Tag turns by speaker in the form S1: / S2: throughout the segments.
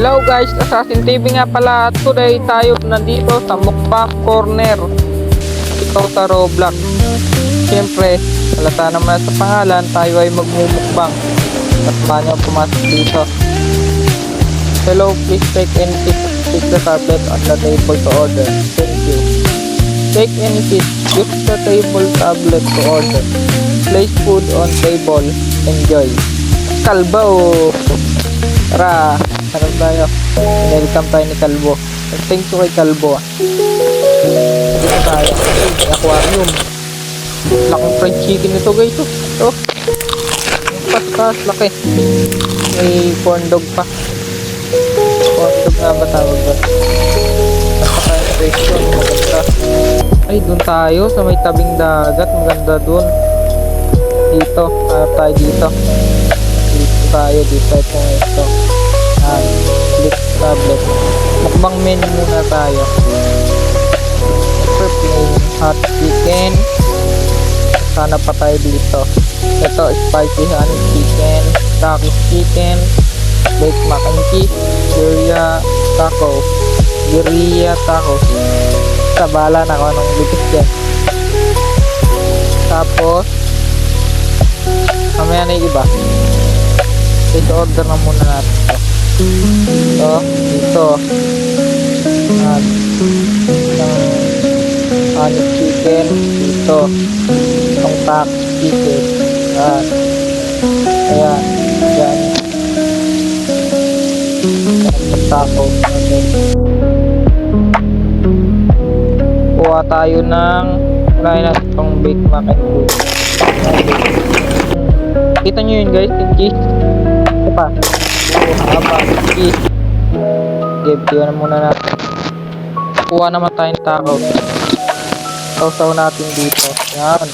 S1: Hello guys, Assassin TV nga pala. Today tayo nandito sa Mukbang Corner ito sa Roblox. Siyempre, halata naman sa pangalan, tayo ay magmumukbang. At paano pumasok dito? Hello, please take any seat. Take the tablet on the table to order. Thank you. Take any seat. Use the table tablet to order. Place food on table. Enjoy. Kalbo! Tara, harap tayo. Welcome tayo ni Kalbo. Thank you kay Kalbo. Dito tayo. May aquarium. Laking fried chicken ito guys. Ito. Pas, laki. May corn dog pa. Corn dog nga ba tawag ba? Napaka-restaurant. Maganda. Ay, dun tayo sa may tabing dagat. Maganda dun. Dito. Harap tayo dito. Tayo dito ito click tablet. Mukbang menu muna tayo. Plain hot chicken. Sana pa tayo dito. Ito spicy honey chicken, Takis chicken, baked mac and cheese, birria taco. Sabala na kung anong bitis yan. Tapos mamaya na yung iba. Ito order na muna natin ito at isang honey chicken dito, itong Takis chicken at ayan dyan taco. Kuha tayo ng unahin natin itong baked mac and cheese. Kita nyo yun guys, yung cheese pa. Haba. Give na muna natin. Kuha naman tayong taco. Sausaw natin dito. Yan.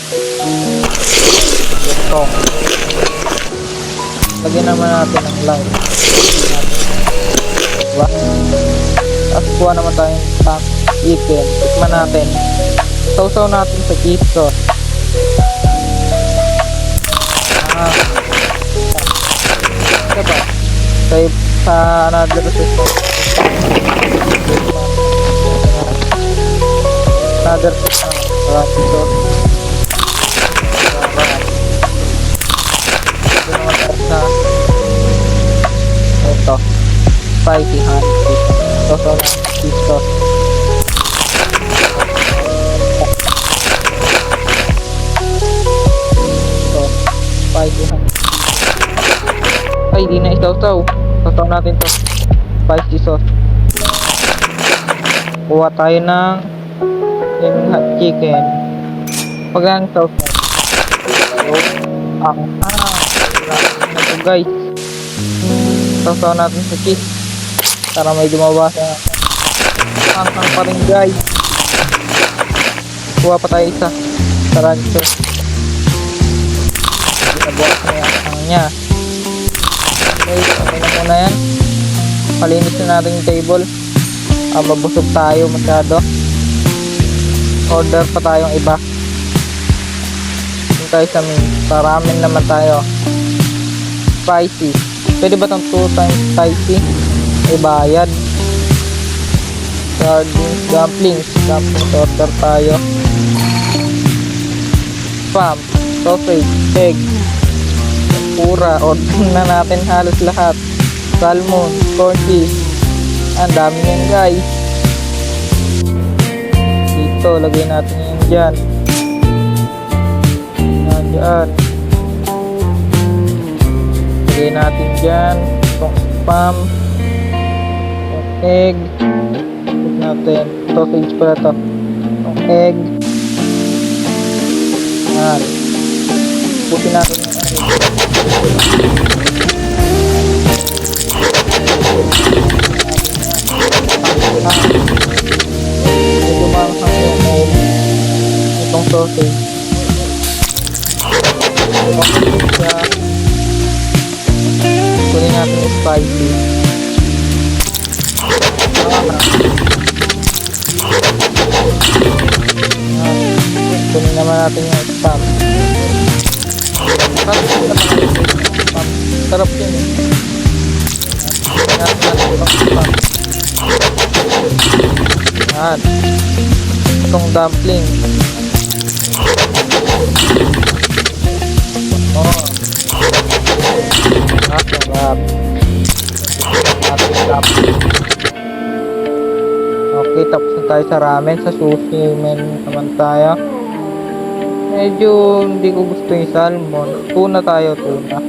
S1: Ito. Lagyan naman natin ng lime. Diba? Tapos kuha naman tayong chicken. Tikman natin. Sausaw natin sa cheese sauce. Diba? Sa another system. Another system. Ito. Spicy honey chicken. Ito na cheese sauce. Ito. Spicy honey. Ay, di na isaw-saw. Sasaw natin to. Spicy sauce. Kuha tayo ng yung hot chicken. Pag ang sauce ito guys. Sasaw natin sa cheese para may dumawa sa ang pa rin guys. Kuha pa tayo isa sa rancho. Ginabukas na yung niya. Okay na muna yan. Palinis na natin yung table. Mabusog tayo masyado. Order pa tayong iba. Yung tayo sa main. Ramen naman tayo. Spicy. Pwede ba itong 2 times spicy? May bayad. Sardines, dumplings. Order tayo. Spam, sausage, egg, pura, order na natin halos lahat. Salmon, corn cheese. Ang dami yan guys. Dito, lagay natin yan dyan. Dyan. Lagay natin dyan. Itong spam. Itong egg. Lagay natin. Sausage pala to. Itong egg. Yan. Putin natin yung egg. Medyo maanghang yung egg. Itong sausage. Kunin natin yung spicy. Kunin naman natin yung spam. Sarap yun eh. natin itong yan. Itong dumpling. Oh. Sarap. Okay, tapos na tayo sa ramen. Sa sushi men naman tayo. Medyo hindi ko gusto yung salmon. Tuna tayo, tuna.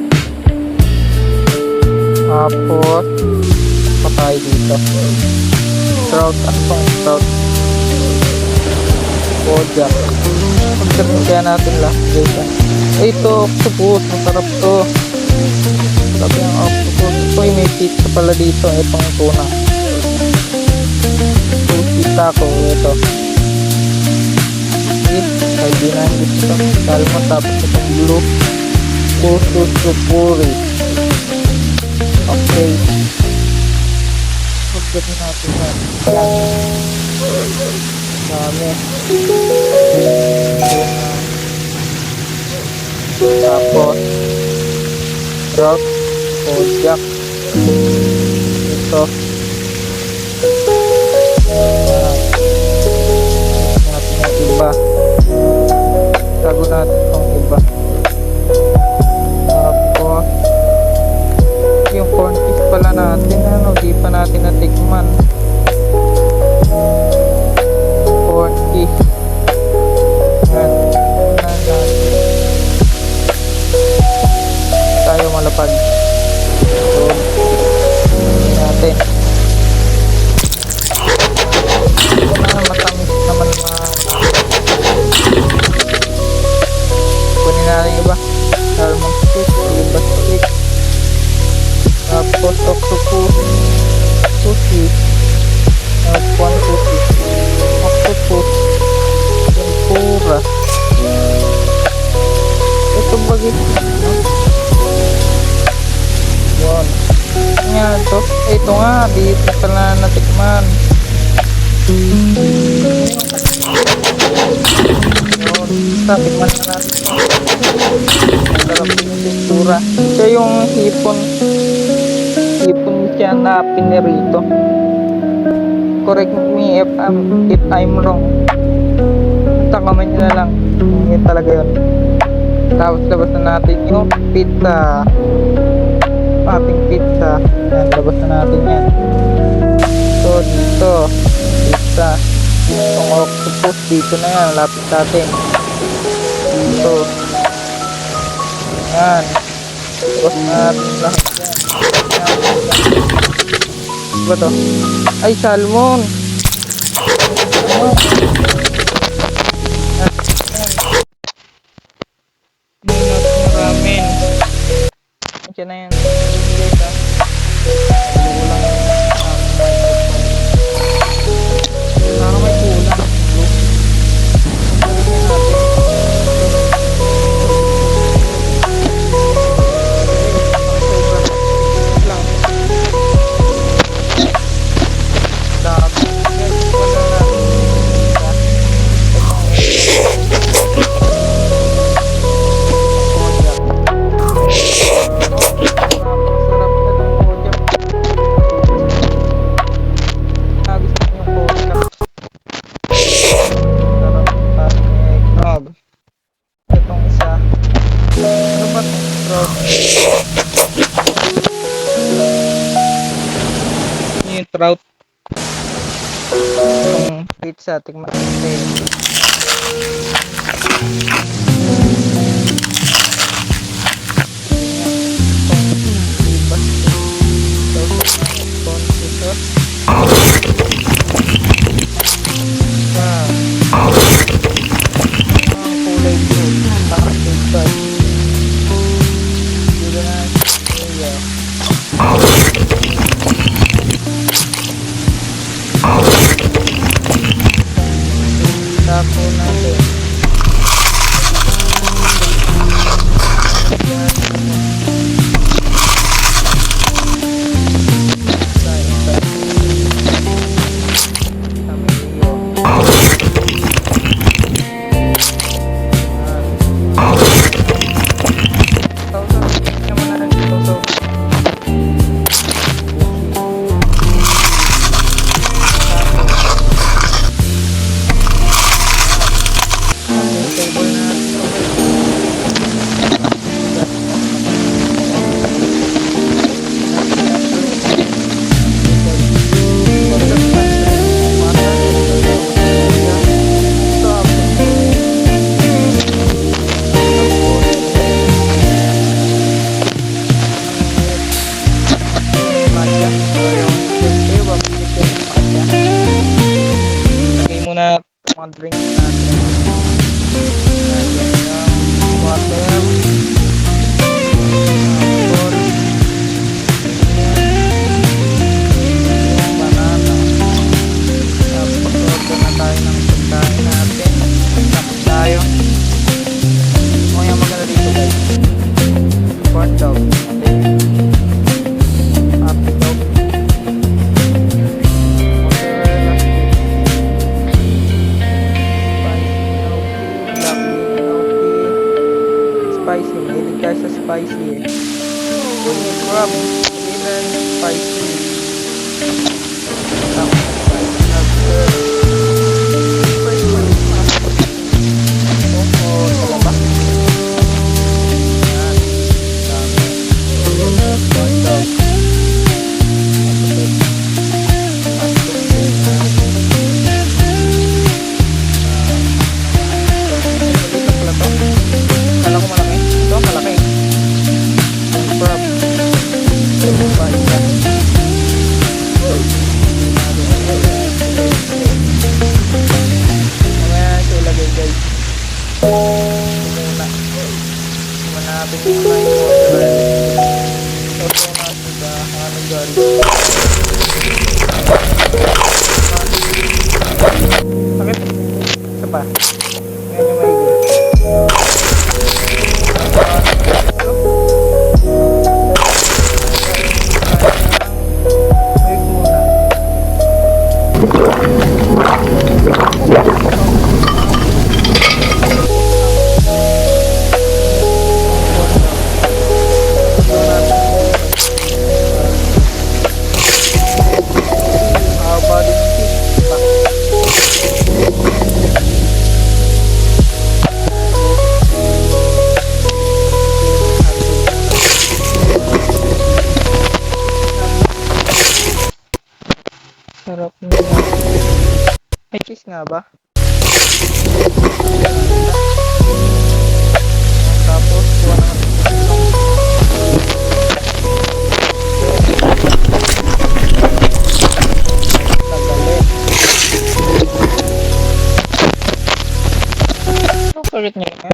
S1: Tapos pa tayo dito. Trout. Ano pang trout? Kojak. Pagkaroon kaya natin lahat dito. Ito, octopus. Masarap to. Masarap yung octopus. Uy, may pizza pala dito. Itong tuna. Sushi taco. Ito. Ay, di na yung gusto. Salmon. Tapos itong blue. Susupuri. Okay. Pagkaroon natin yan. Dami. Tapos trout, kojak, ito natin yung iba, tago natin itong iba. Tapos yung corn fish pala natin, ano, di pa natin natikman. Corn fish yan, tayo malapad. So, natin. Matamis naman na. Kunin natin iba. Salmon stick, iba stick. Tapos octopus, sushi. One sushi. Octopus. Tempura. Ito bagay. Yun. Nga to. Ito nga. Dito pala natikman. Yun. Tikman na natin. Masarap yung tempura. Siya yung hipon. Hipon siya na pinirito. Correct me if I'm wrong. Comment nyo na lang. Yun talaga yun. Tapos labas na natin yung pizza. Ating pizza. Yan, labas na natin yan. So, dito. Pizza. Itong octopus, dito na yan. Lapit natin. Dito. Yan. Labas na natin lahat yan. Ano ba to? Ay, salmon. Salmon. Ramen. Diyan na yan. Guys, ha. Kulang. Parang may kulang. Balikin natin. Lang. Dami. Guys, wala na. Itong isa. Ano ba itong trout? Yung trout. Yung pizza. Tingnan natin. Tapo natin. mga drinks natin. Ayan yung water, apple, yung banana. Tapos order na tayo ng pagkain natin. Tapos tayo. O yung maganda dito guys. Corn dog. Happy dog. Spicy, mahilig tayo sa spicy eh. Crab, even spicy. Tapos spicy lobster. Talaba. Yan. Dami. Corn dog. Kala ko malaki. Ito, malaki. Crab. Mamaya ito ilagay guys. Muna. Manapin muna yung water. Ito natin ba? Ano guys? Bakit? Isa pa. Ngayon yung maigi. Sarap nila. May cheese nga ba? Tapos, kuha na nagalit. Ang kalit niya nga.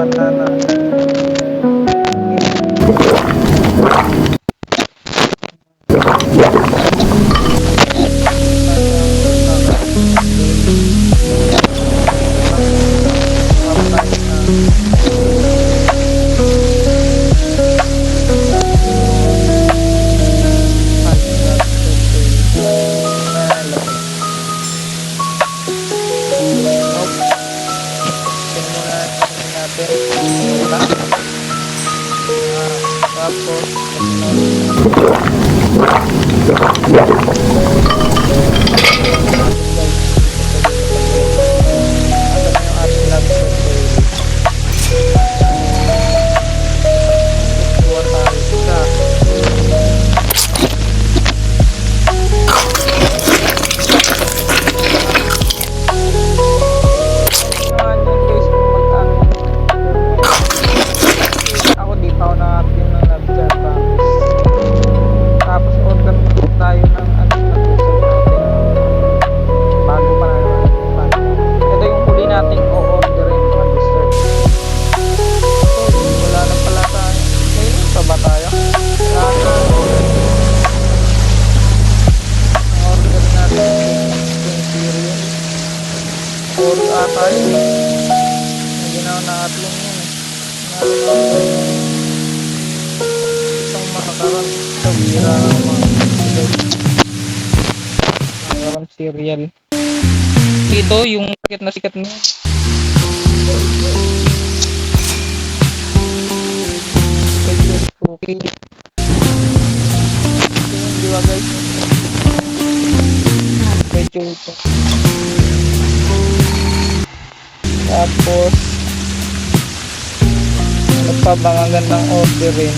S1: Banana. Tapos cereal. Ito yung sikat na sikat niya. Okay. Di ba guys? Medyo ito. Tapos ano pa ba ang gandang orderin?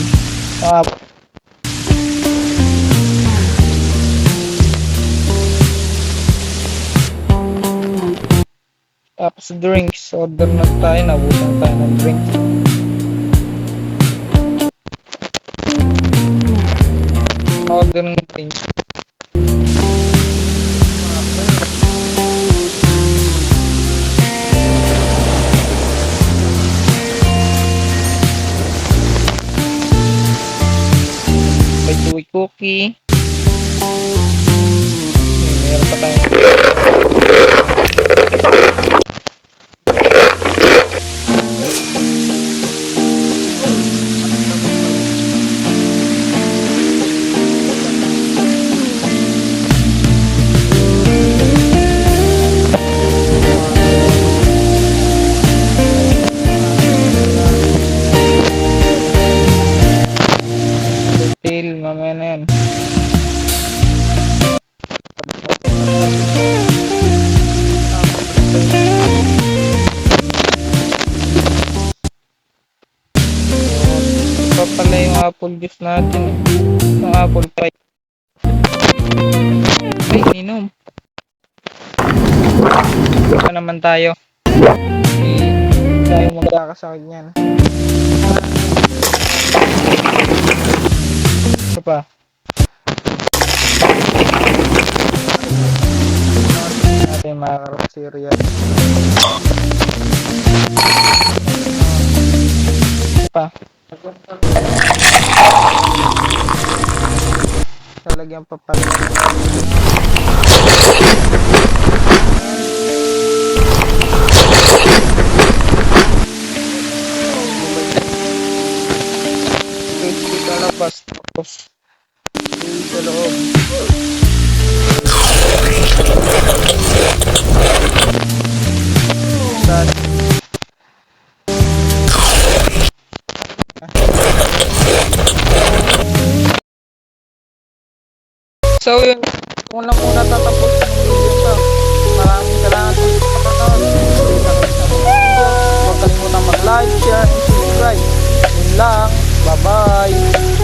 S1: Tapos drinks, order na tayo, nabutan tayo ng drinks. Order ng drinks. May chewy cookie. Meron pa tayo. Detail, mamaya na yan. Ito pala yung apple juice natin. Yung apple pie. Ay, inom. Pa naman tayo. Hindi tayo magkakasakit niyan. Ito pa. Natin makakarap cereal. Ito pa. Lalagyan pa pala. Crispy sa labas, tapos sa loob. So yun, unang-una tatapos ang video ko. Maraming salamat sa panonood. Huwag kalimutan mag-like, share, and subscribe. Yun lang. Bye-bye.